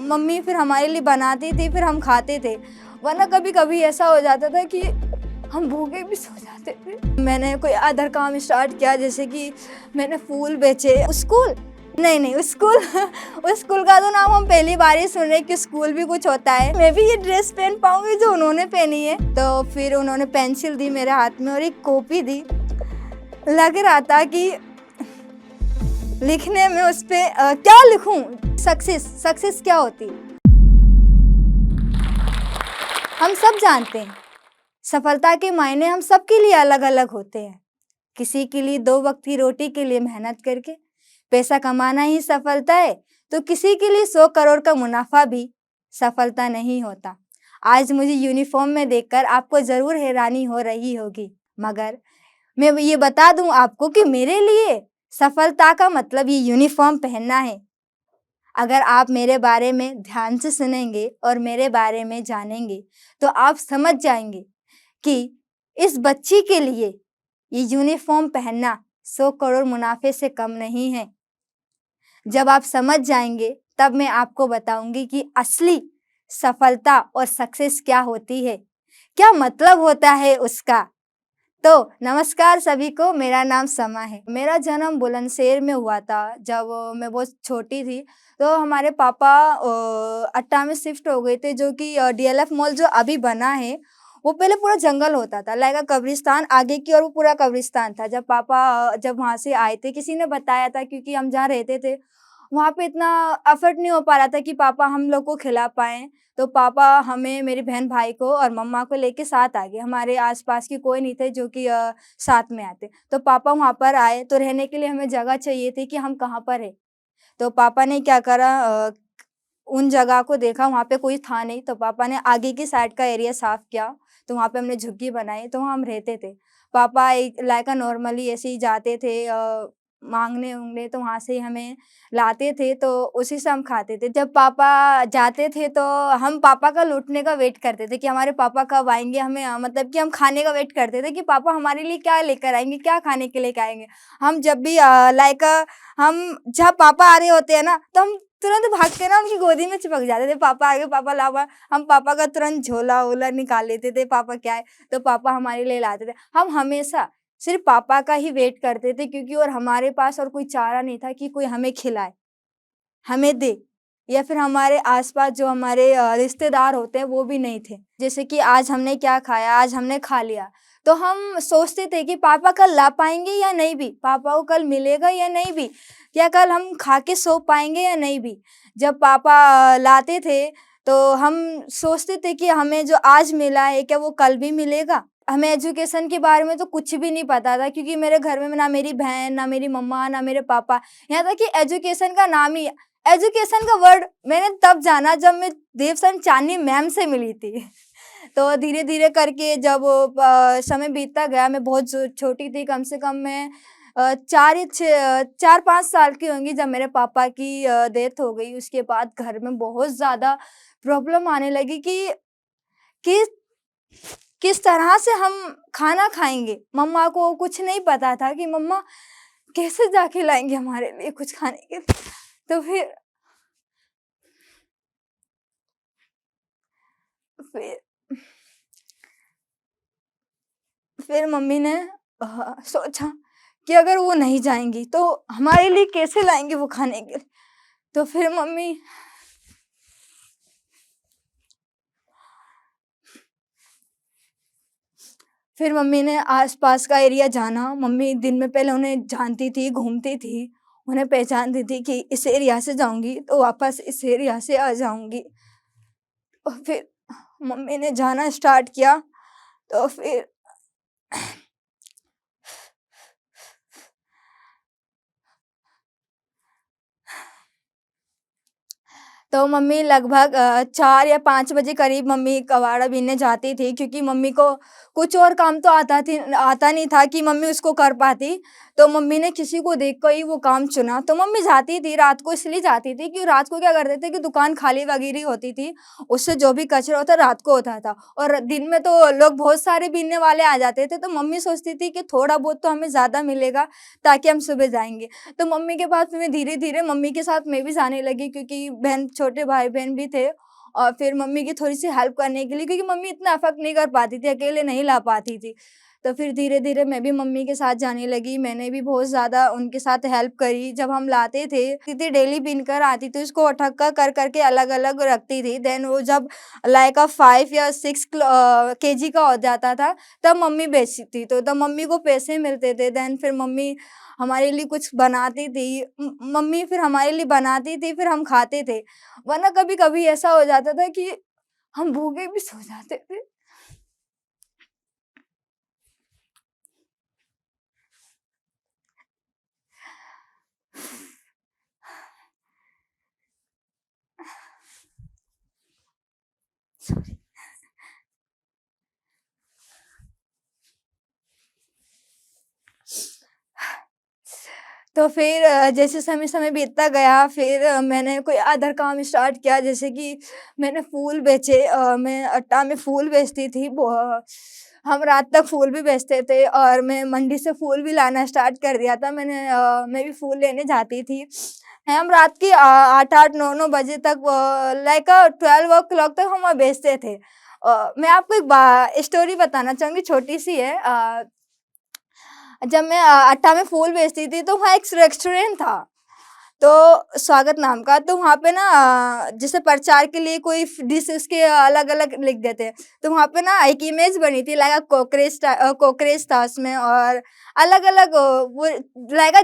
Mummy फिर हमारे लिए बनाती थी, फिर हम खाते थे। वरना कभी कभी ऐसा हो जाता था कि हम भूखे भी सो जाते थे। मैंने कोई अदर काम स्टार्ट किया, जैसे कि मैंने फूल बेचे। स्कूल नहीं नहीं, स्कूल उस स्कूल का तो नाम हम पहली बार ही सुन रहे कि स्कूल भी कुछ होता है। मैं भी ये ड्रेस पहन पाऊंगी जो उन्होंने पहनी है। तो फिर उन्होंने पेंसिल दी मेरे हाथ में और एक कॉपी दी। लग रहा था कि लिखने में उस पे क्या लिखूं। सक्सेस क्या होती है हम सब जानते हैं। सफलता के मायने हम सबके लिए अलग अलग होते हैं। किसी के लिए 2 वक्त की रोटी के लिए मेहनत करके पैसा कमाना ही सफलता है, तो किसी के लिए 100 करोड़ का मुनाफा भी सफलता नहीं होता। आज मुझे यूनिफॉर्म में देखकर आपको जरूर हैरानी हो रही होगी, मगर मैं ये बता दूं आपको कि मेरे लिए सफलता का मतलब ये यूनिफॉर्म पहनना है। अगर आप मेरे बारे में ध्यान से सुनेंगे और मेरे बारे में जानेंगे तो आप समझ जाएंगे कि इस बच्ची के लिए ये यूनिफॉर्म पहनना 100 करोड़ मुनाफे से कम नहीं है। जब आप समझ जाएंगे तब मैं आपको बताऊंगी कि असली सफलता और सक्सेस क्या होती है, क्या मतलब होता है उसका। तो नमस्कार सभी को, मेरा नाम समा है। मेरा जन्म बुलंदशहर में हुआ था। जब मैं बहुत छोटी थी तो हमारे पापा अट्टा में शिफ्ट हो गए थे, जो कि डीएलएफ मॉल जो अभी बना है वो पहले पूरा जंगल होता था, लाइक कब्रिस्तान आगे की, और वो पूरा कब्रिस्तान था। जब पापा जब वहाँ से आए थे, किसी ने बताया था, क्योंकि हम जहाँ रहते थे वहाँ पे इतना एफर्ट नहीं हो पा रहा था कि पापा हम लोग को खिला पाएँ। तो पापा हमें, मेरी बहन भाई को और मम्मा को लेके साथ आ गए। हमारे आसपास की कोई नहीं थे जो कि साथ में आते। तो पापा वहाँ पर आए तो रहने के लिए हमें जगह चाहिए थी कि हम कहाँ पर है। तो पापा ने क्या करा, उन जगह को देखा, वहाँ पे कोई था नहीं। तो पापा ने आगे की साइड का एरिया साफ किया, तो वहाँ पे हमने झुग्गी बनाई, तो वहाँ हम रहते थे। पापा एक लाइक नॉर्मली ऐसे ही जाते थे मांगने उंगने, तो वहाँ से ही हमें लाते थे, तो उसी से हम खाते थे। जब पापा जाते थे तो हम पापा का लौटने का वेट करते थे कि हमारे पापा कब आएंगे। हमें मतलब कि हम खाने का वेट करते थे कि पापा हमारे लिए क्या लेकर आएंगे, क्या खाने के लेकर आएंगे। हम जब भी लाइक हम जब पापा आ रहे होते हैं ना, तो हम तुरंत भाग के ना उनकी गोदी में चिपक जाते थे। पापा आगे, पापा लावा। हम पापा का तुरंत झोला वोला निकाल लेते थे, पापा क्या है, तो पापा हमारे लिए लाते थे। हम हमेशा सिर्फ पापा का ही वेट करते थे, क्योंकि और हमारे पास और कोई चारा नहीं था कि कोई हमें खिलाए, हमें दे, या फिर हमारे आसपास जो हमारे रिश्तेदार होते हैं वो भी नहीं थे। जैसे कि आज हमने क्या खाया, आज हमने खा लिया, तो हम सोचते थे कि पापा कल ला पाएंगे या नहीं भी, पापा को कल मिलेगा या नहीं भी, या कल हम खा के सो पाएंगे या नहीं भी। जब पापा लाते थे तो हम सोचते थे कि हमें जो आज मिला है क्या वो कल भी मिलेगा। हमें एजुकेशन के बारे में तो कुछ भी नहीं पता था, क्योंकि मेरे घर में ना मेरी बहन, ना मेरी मम्मा, ना मेरे पापा, यहाँ तक कि एजुकेशन का नाम ही, एजुकेशन का वर्ड मैंने तब जाना जब मैं देवसन चांदनी मैम से मिली थी। तो धीरे धीरे करके जब समय बीतता गया, मैं बहुत छोटी थी, कम से कम मैं 4-5 साल की होंगी जब मेरे पापा की डेथ हो गई। उसके बाद घर में बहुत ज़्यादा प्रॉब्लम आने लगी कि किस तरह से हम खाना खाएंगे। मम्मा को कुछ नहीं पता था कि मम्मा कैसे जाके लाएंगे हमारे लिए कुछ खाने के लिए। तो फिर फिर मम्मी ने सोचा कि अगर वो नहीं जाएंगी तो हमारे लिए कैसे लाएंगे वो खाने के लिए। तो फिर मम्मी ने आसपास का एरिया जाना। मम्मी दिन में पहले उन्हें जानती थी, घूमती थी, उन्हें पहचानती थी कि इस एरिया से जाऊंगी तो वापस इस एरिया से आ जाऊंगी। और फिर मम्मी ने जाना स्टार्ट किया। तो फिर तो मम्मी लगभग 4 या 5 बजे करीब मम्मी कबाड़ा बीनने जाती थी, क्योंकि मम्मी को कुछ और काम तो आता नहीं था कि मम्मी उसको कर पाती। तो मम्मी ने किसी को देख कर ही वो काम चुना। तो मम्मी जाती थी रात को, इसलिए जाती थी कि रात को क्या करते थे कि दुकान खाली वगैरह होती थी, उससे जो भी कचरा होता रात को होता था, और दिन में तो लोग बहुत सारे बीनने वाले आ जाते थे। तो मम्मी सोचती थी कि थोड़ा बहुत तो हमें ज़्यादा मिलेगा ताकि हम सुबह जाएंगे। तो मम्मी के बाद फिर मैं धीरे धीरे मम्मी के साथ मैं भी जाने लगी, क्योंकि बहन छोटे भाई-बहन भी थे और फिर मम्मी की थोड़ी-सी हेल्प करने के लिए, क्योंकि मम्मी इतना अफ़ोर्ड नहीं कर पाती थी, अकेले नहीं ला पाती थी। तो फिर धीरे-धीरे मैं भी मम्मी के साथ जाने लगी, मैंने भी बहुत ज़्यादा उनके साथ हेल्प करी। जब हम लाते थे, इतनी डेली बीनकर आती थी, उसको अठक्का कर के अलग-अलग रखती थी। देन वो जब लाइक 5 या 6 केजी का हो जाता था, तब मम्मी बेचती थी, तो तब मम्मी को पैसे मिलते थे। देन फिर मम्मी हमारे लिए कुछ बनाती थी। मम्मी फिर हमारे लिए बनाती थी, फिर हम खाते थे। वरना कभी-कभी ऐसा हो जाता था कि हम भूखे भी सो जाते थे। तो फिर जैसे समय-समय बीतता गया, फिर मैंने कोई अदर काम स्टार्ट किया, जैसे कि मैंने फूल बेचे। मैं अट्टा में फूल बेचती थी। हम रात तक फूल भी बेचते थे और मैं मंडी से फूल भी लाना स्टार्ट कर दिया था। मैं भी फूल लेने जाती थी। हम रात की 8-8, 9-9 बजे तक लाइक 12 ओ क्लॉक तक हम वहाँ बेचते थे। मैं आपको एक स्टोरी बताना चाहूँगी, छोटी-सी है। जब मैं अट्टा में फूल बेचती थी, तो वहाँ एक रेस्टोरेंट था, तो स्वागत नाम का। तो वहाँ पे ना जैसे प्रचार के लिए कोई डिश उसके अलग-अलग लिख देते हैं। तो वहाँ पे ना एक इमेज बनी थी, लाइक कॉकरोच था उसमें, और अलग-अलग वो लाइक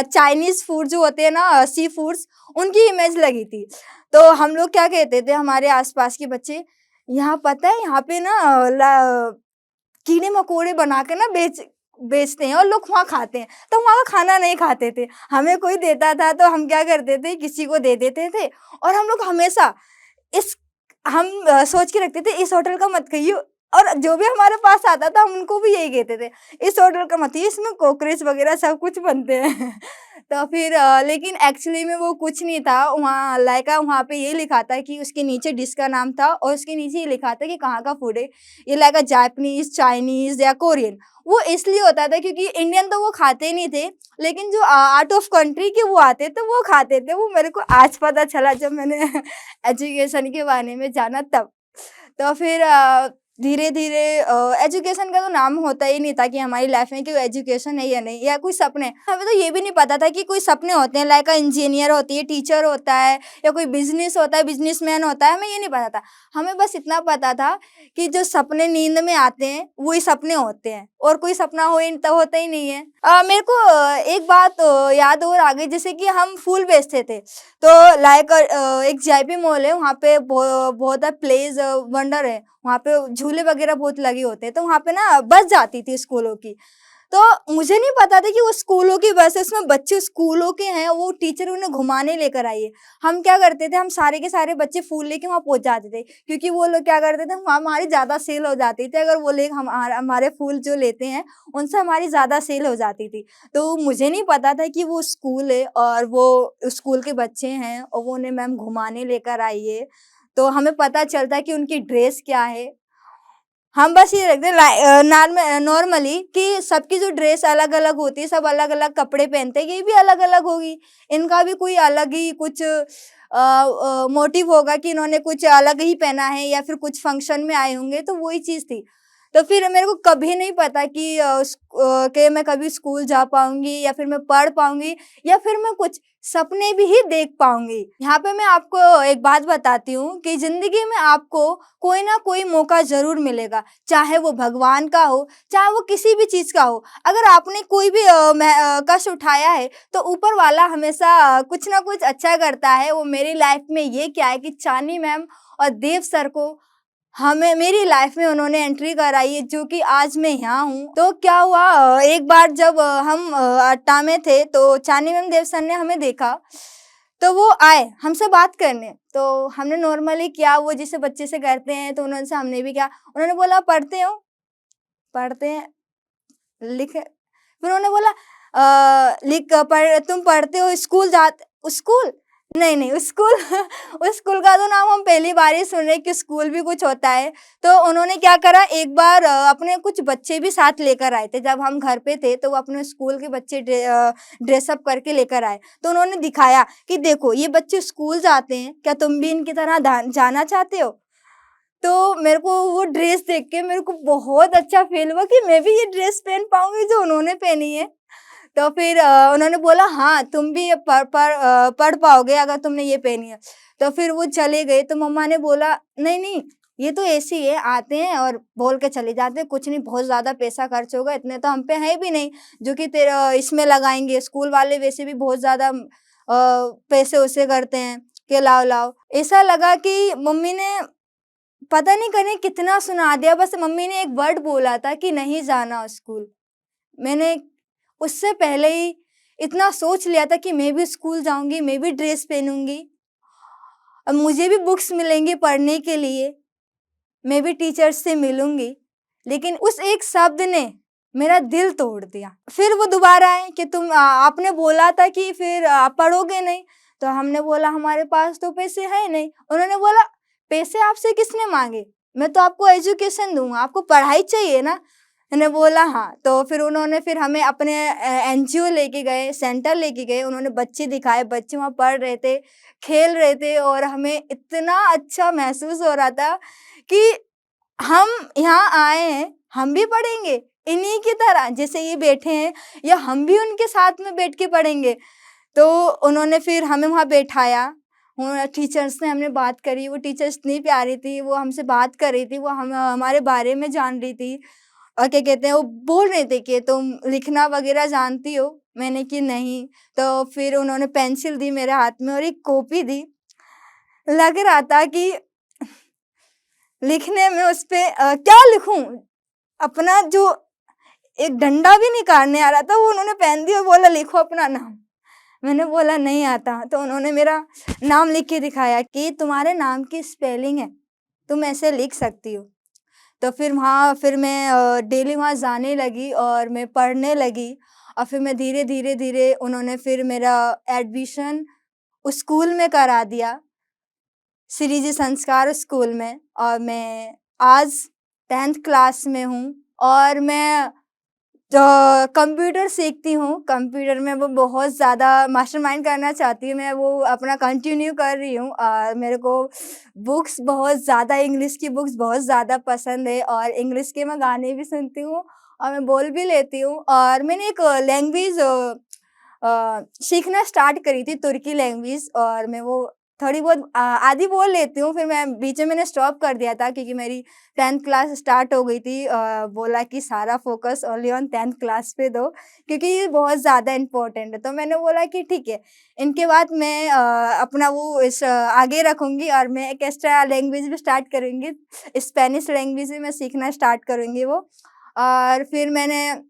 चाइनीज़ फूड जो होते हैं ना, सी फूड्स, उनकी इमेज लगी थी। तो हम लोग क्या कहते थे, हमारे आस-पास के बच्चे, यहाँ पता है यहाँ पे ना कीड़े-मकोड़े बना के ना बेचते हैं और लोग वहाँ खाते हैं। तो वहाँ का खाना नहीं खाते थे। हमें कोई देता था तो हम क्या करते थे, किसी को दे देते थे, और हम लोग हमेशा इस हम सोच के रखते थे इस होटल का मत खाइयो, और जो भी हमारे पास आता था हम उनको भी यही कहते थे, इस होटल का मत खाइए, इसमें कॉकरोच वगैरह सब कुछ बनते हैं। तो फिर लेकिन एक्चुअली में वो कुछ नहीं था। वहाँ लाइका वहाँ पे ये लिखा था कि उसके नीचे डिश का नाम था और उसके नीचे ये लिखा था कि कहाँ का फूड है। ये लाइका जापानीज़, चाइनीज़ या कोरियन। वो इसलिए होता था क्योंकि इंडियन तो वो खाते ही नहीं थे, लेकिन जो आउट ऑफ कंट्री के वो आते थे, वो खाते थे। वो मेरे को आज पता चला जब मैंने एजुकेशन के बारे में जाना तब। तो फिर धीरे-धीरे एजुकेशन का तो नाम होता ही नहीं था कि हमारी लाइफ में कोई एजुकेशन है या नहीं, या कोई सपने। हमें तो ये भी नहीं पता था कि कोई सपने होते हैं, लाइक इंजीनियर होती है, टीचर होता है, या कोई बिज़नेस होता है, बिज़नेसमैन होता है, हमें ये नहीं पता था। हमें बस इतना पता था कि जो सपने नींद में आते हैं, वही सपने होते हैं, और कोई सपना हो ही तो होता ही नहीं है। मेरे को एक बात याद और आ गई, जैसे कि हम फूल बेचते थे, तो लाइक एक जेपी मॉल है, वहाँ पे बहुत प्लेस वंडर है, वहाँ पे झूले वगैरह बहुत लगे होते हैं, तो वहाँ पे ना बस जाती थी स्कूलों की। तो मुझे नहीं पता था कि वो स्कूलों की बस है, उसमें बच्चे स्कूलों के हैं, वो टीचर उन्हें घुमाने लेकर आई है। हम क्या करते थे, हम सारे के सारे बच्चे फूल लेके वहाँ पहुँच जाते थे, क्योंकि वो लोग क्या करते थे, वहाँ हमारी ज़्यादा सेल हो जाती थी। अगर वो लोग हमारे फूल जो लेते हैं, उनसे हमारी ज़्यादा सेल हो जाती थी। तो मुझे नहीं पता था कि वो स्कूल है और वो स्कूल के बच्चे हैं और वो उन्हें मैम घुमाने लेकर आई है। तो हमें पता चलता है कि उनकी ड्रेस क्या है। हम बस ये रखते हैं नॉर्मली कि सबकी जो ड्रेस अलग-अलग होती है, सब अलग-अलग कपड़े पहनते हैं, ये भी अलग-अलग होगी। इनका भी कोई अलग ही कुछ मोटिव होगा कि इन्होंने कुछ अलग ही पहना है या फिर कुछ फंक्शन में आए होंगे, तो वही चीज़ थी। तो फिर मेरे को कभी नहीं पता कि मैं कभी स्कूल जा पाऊँगी या फिर मैं पढ़ पाऊँगी या फिर मैं कुछ सपने भी ही देख पाऊँगी। यहाँ पे मैं आपको एक बात बताती हूँ कि ज़िंदगी में आपको कोई ना कोई मौका ज़रूर मिलेगा, चाहे वो भगवान का हो, चाहे वो किसी भी चीज़ का हो। अगर आपने कोई भी कष्ट उठाया है, तो ऊपर वाला हमेशा कुछ ना कुछ अच्छा करता है। वो मेरी लाइफ़ में ये क्या है कि चांदनी मैम और देव सर को हमें मेरी लाइफ में उन्होंने एंट्री कराई है, जो कि आज मैं यहाँ हूँ। तो क्या हुआ, एक बार जब हम अट्टा में थे, तो चांदनी मैम देव सर ने हमें देखा, तो वो आए हमसे बात करने। तो हमने नॉर्मली किया, वो जिसे बच्चे से करते हैं, तो उन्होंने से हमने भी किया। उन्होंने बोला पढ़ते हो? पढ़ते हैं, लिखे। फिर उन्होंने बोला तुम पढ़ते हो, स्कूल जाते स्कूल? नहीं, नहीं, उस स्कूल उस स्कूल का तो नाम हम पहली बार ही सुन रहे हैं कि स्कूल भी कुछ होता है। तो उन्होंने क्या करा, एक बार अपने कुछ बच्चे भी साथ लेकर आए थे। जब हम घर पे थे तो वो अपने स्कूल के बच्चे ड्रेसअप करके लेकर आए। तो उन्होंने दिखाया कि देखो ये बच्चे स्कूल जाते हैं, क्या तुम भी इनकी तरह जाना चाहते हो? तो मेरे को वो ड्रेस देख के मेरे को बहुत अच्छा फ़ील हुआ कि मैं भी ये ड्रेस पहन पाऊँगी जो उन्होंने पहनी है। तो फिर उन्होंने बोला हाँ, तुम भी ये पढ़ पाओगे अगर तुमने ये पहनी है। तो फिर वो चले गए तो मम्मा ने बोला नहीं, नहीं, ये तो ऐसे ही है, आते हैं और बोल के चले जाते हैं, कुछ नहीं बहुत ज़्यादा पैसा खर्च होगा, इतने तो हम पे है भी नहीं जो कि तेरा इसमें लगाएँगे। स्कूल वाले वैसे भी बहुत ज़्यादा पैसे-वैसे करते हैं कि लाओ-लाओ। ऐसा लगा कि मम्मी ने पता नहीं कने कितना सुना दिया, बस मम्मी ने एक वर्ड बोला था कि नहीं जाना स्कूल। मैंने उससे पहले ही इतना सोच लिया था कि मैं भी स्कूल जाऊँगी, मैं भी ड्रेस पहनूँगी। अब मुझे भी बुक्स मिलेंगी पढ़ने के लिए, मैं भी टीचर्स से मिलूँगी। लेकिन उस एक शब्द ने मेरा दिल तोड़ दिया। फिर वो दोबारा आए कि आपने बोला था कि फिर आप पढ़ोगे नहीं। तो हमने बोला हमारे पास तो पैसे हैं नहीं। उन्होंने बोला पैसे आपसे किसने माँगे? मैं तो आपको एजुकेशन दूँगा, आपको पढ़ाई चाहिए ना? मैंने बोला हाँ। तो फिर उन्होंने फिर हमें अपने एनजीओ लेके गए, सेंटर लेके गए। उन्होंने बच्चे दिखाए, बच्चे वहाँ पढ़ रहे थे, खेल रहे थे और हमें इतना अच्छा महसूस हो रहा था कि हम यहाँ आए हैं, हम भी पढ़ेंगे इन्हीं की तरह जैसे ये बैठे हैं, या हम भी उनके साथ में बैठ के पढ़ेंगे। तो उन्होंने फिर हमें वहाँ बैठाया, टीचर्स ने हमने बात करी, वो टीचर्स इतनी प्यारी थी, वो हमसे बात कर रही थी, वो हमारे बारे में जान रही थी और क्या कहते हैं, वो बोल रहे थे कि तुम लिखना वगैरह जानती हो? मैंने कि नहीं। तो फिर उन्होंने पेंसिल दी मेरे हाथ में और एक कॉपी दी। लग रहा था कि लिखने में उसपे क्या लिखूँ? अपना जो एक डंडा भी नहीं काटने आ रहा था, वो उन्होंने पेन दी और बोला लिखो अपना नाम। मैंने बोला नहीं आता, तो उन्होंने मेरा नाम लिख के दिखाया कि तुम्हारे नाम की स्पेलिंग है, तुम ऐसे लिख सकती हो। तो फिर मैं डेली वहाँ जाने लगी और मैं पढ़ने लगी और फिर मैं धीरे-धीरे उन्होंने फिर मेरा एडमिशन उस स्कूल में करा दिया, श्री जी संस्कार स्कूल में, और मैं आज 10th क्लास में हूँ और मैं कंप्यूटर सीखती हूँ। कंप्यूटर में वो बहुत ज़्यादा मास्टरमाइंड करना चाहती हूँ, मैं वो अपना कंटिन्यू कर रही हूँ। मेरे को बुक्स बहुत ज़्यादा, इंग्लिश की बुक्स बहुत ज़्यादा पसंद है और इंग्लिश के मैं गाने भी सुनती हूँ और मैं बोल भी लेती हूँ। और मैंने एक लैंग्वेज सीखना स्टार्ट करी थी, तुर्की लैंग्वेज, और मैं वो थोड़ी बहुत आधी बोल लेती हूँ। फिर मैं बीच में मैंने स्टॉप कर दिया था क्योंकि मेरी 10th क्लास स्टार्ट हो गई थी। बोला कि सारा focus only on 10th class पे दो क्योंकि ये बहुत ज़्यादा इम्पोर्टेंट है। तो मैंने बोला कि ठीक है, इनके बाद मैं अपना वो आगे रखूँगी और मैं एक एक्स्ट्रा लैंग्वेज भी स्टार्ट करूँगी, स्पेनिश लैंग्वेज भी मैं सीखना स्टार्ट करूँगी वो। और फिर मैंने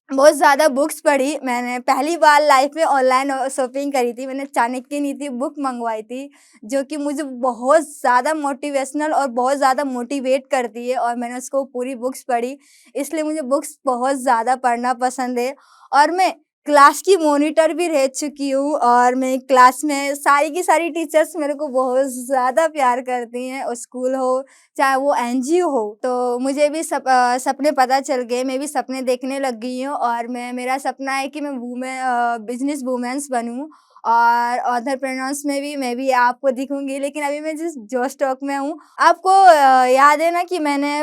बहुत ज़्यादा बुक्स पढ़ी। मैंने पहली बार लाइफ़ में ऑनलाइन शॉपिंग करी थी। मैंने चाणक्य नीति बुक मँगवाई थी, जो कि मुझे बहुत ज़्यादा मोटिवेशनल और बहुत ज़्यादा मोटिवेट करती है, और मैंने उसको पूरी बुक्स पढ़ी। इसलिए मुझे बुक्स बहुत ज़्यादा पढ़ना पसंद है और मैं क्लास की मॉनिटर भी रह चुकी हूँ और मेरी क्लास में सारी की सारी टीचर्स मेरे को बहुत ज़्यादा प्यार करती हैं, और स्कूल हो चाहे वो एनजीओ हो। तो मुझे भी सपने पता चल गए, मैं भी सपने देखने लग गई हूँ और मेरा सपना है कि मैं बिज़नेस वूमेन्स बनूँ और एंटरप्रेन्योर्स में भी मैं भी आपको दिखूँगी। लेकिन अभी मैं जिस जोश टॉक में हूँ, आपको याद है ना कि मैंने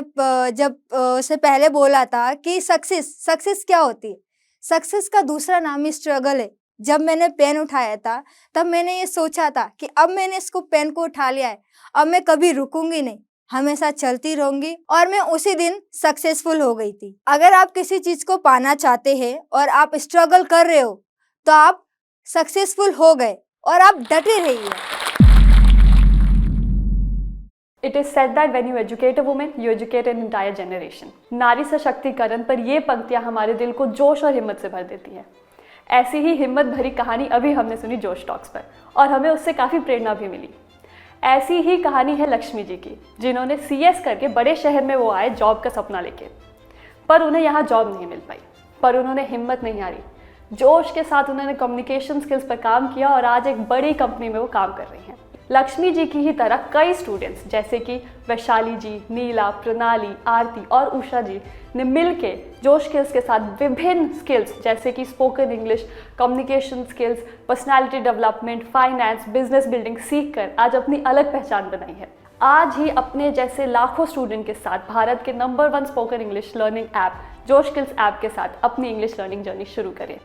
जब उससे पहले बोला था कि सक्सेस क्या होती है? सक्सेस का दूसरा नाम ही स्ट्रगल है। जब मैंने पेन उठाया था, तब मैंने ये सोचा था कि अब मैंने इसको पेन को उठा लिया है, अब मैं कभी रुकूँगी नहीं, हमेशा चलती रहूँगी, और मैं उसी दिन सक्सेसफुल हो गई थी। अगर आप किसी चीज़ को पाना चाहते हैं और आप स्ट्रगल कर रहे हो, तो आप सक्सेसफुल हो गए और आप डटे रहिए। It is said that when you educate a woman, you educate an entire generation. नारी सशक्तिकरण पर ये पंक्तियाँ हमारे दिल को जोश और हिम्मत से भर देती हैं। ऐसी ही हिम्मत भरी कहानी अभी हमने सुनी जोश टॉक्स पर, और हमें उससे काफ़ी प्रेरणा भी मिली। ऐसी ही कहानी है लक्ष्मी जी की, जिन्होंने CS करके बड़े शहर में वो आए जॉब का सपना लेके, पर उन्हें यहाँ जॉब नहीं मिल पाई, पर उन्होंने हिम्मत नहीं हारी। जोश के साथ उन्होंने कम्युनिकेशन स्किल्स पर काम किया और आज एक बड़ी कंपनी में वो काम कर रही हैं। लक्ष्मी जी की ही तरह कई स्टूडेंट्स जैसे कि वैशाली जी, नीला, प्रणाली, आरती और उषा जी ने मिलके जोश स्किल्स के साथ विभिन्न स्किल्स जैसे कि spoken English, communication skills, personality development, finance, business building सीख कर आज अपनी अलग पहचान बनाई है। आज ही अपने जैसे लाखों स्टूडेंट के साथ भारत के number 1 spoken English learning app जोश स्किल्स ऐप के साथ अपनी इंग्लिश लर्निंग जर्नी शुरू करें।